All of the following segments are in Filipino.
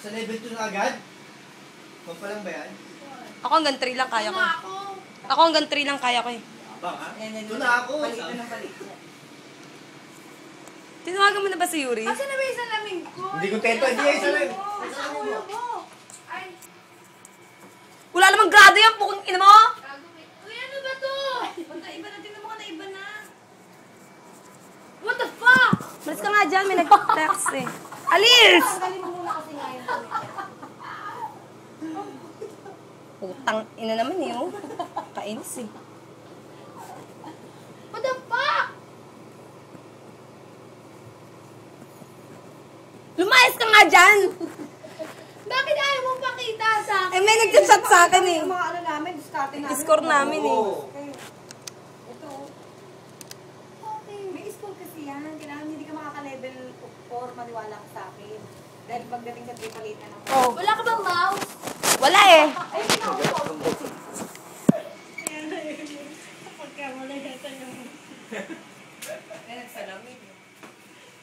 Sa level 2 na agad? Kung pa lang ba yan? Ako hanggang 3 lang kaya ko. Ako hanggang 3 lang kaya ko eh. Bang ha? Ito na ako. Palit na ng palit. Tinawagan mo na ba si Yuri? Kasi na ba yung salamin ko? Hindi kontento, hindi yan isa lang. Sa ulo mo. Ay, Wala namang grado yan, pukong ina mo! uy, ano ba to? Punta iba na, tingnan mo ka na iba na. What the fuck? Malis ka nga dyan, may nag-text eh. Alis! Tanggalin mo muna kasi ngayon. Putang ina naman eh, oh. Kainis eh. What the fuck? Lumayas ka nga dyan! Bakit ayaw mong pakita sa akin? Eh, may nag-chat sa akin eh. Yung mga ano namin, diskarte namin. Score namin eh. Oo. Ito. Okay. May score kasi yan. Kailangan hindi ka makaka-level 4, maniwala ka sa akin. Dahil pagdating sa 3, palit na ng Oh. Wala ka bang mouse? Wala eh. Ay, hindi ako.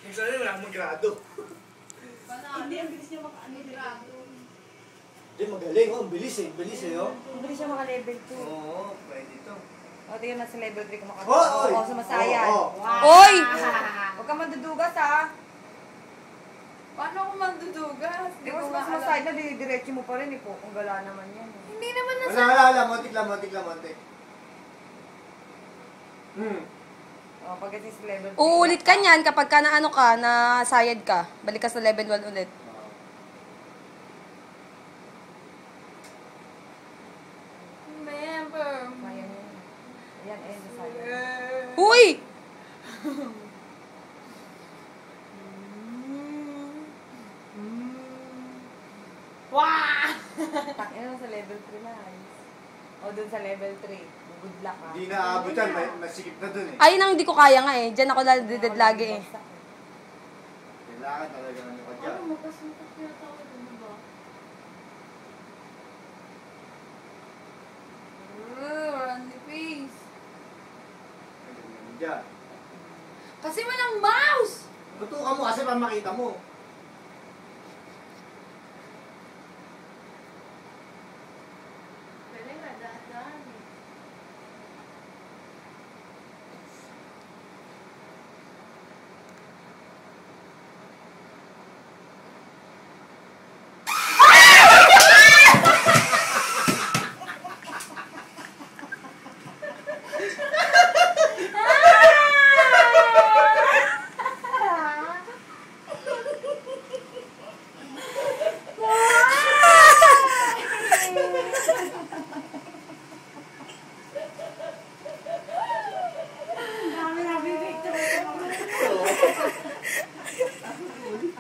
Yung sana wala akong grado. Hindi, ang bilis niya maka-ano. Hindi, magaling. Oh, ang bilis eh. Bilis eh, oh. Ang bilis siya maka-level 2. Oo, pwede ito. O, tingnan na sa level 3 kung makakita. Oy! Oo, sumasayan. Oo, Wow. Oy! Huwag ka mandudugas, ha? Paano ako mandudugas? Hindi ko sumasayan na, didiretso mo pa rin, eh po. Kung gala naman yan. Hindi naman Wala. Montik lang. O, pagdating sa level 3. Uulit ka niyan kapag ka na ano ka, na sayad ka. Balik ka sa level 1 ulit. Remember. Ayan, ayan, nasayan. Huy! Wow! Takin na sa level 3 na. O, dun sa level 3. Good luck, ha? Hindi na aabot yan. Masikip na dun eh. Ayun ang hindi ko kaya nga eh. Diyan ako nadidid lagi eh. Kailangan talaga ng likod yan. Mapasukat yata ako dun, ba? Randy face. Ganyan dyan. Kasi walang mouse! Tutukan mo kasi para makita mo. Pwede nga, daan-daan eh.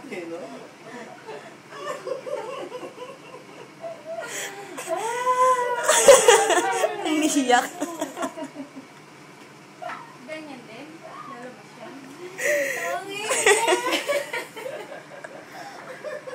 Okay, no? Umiiyak.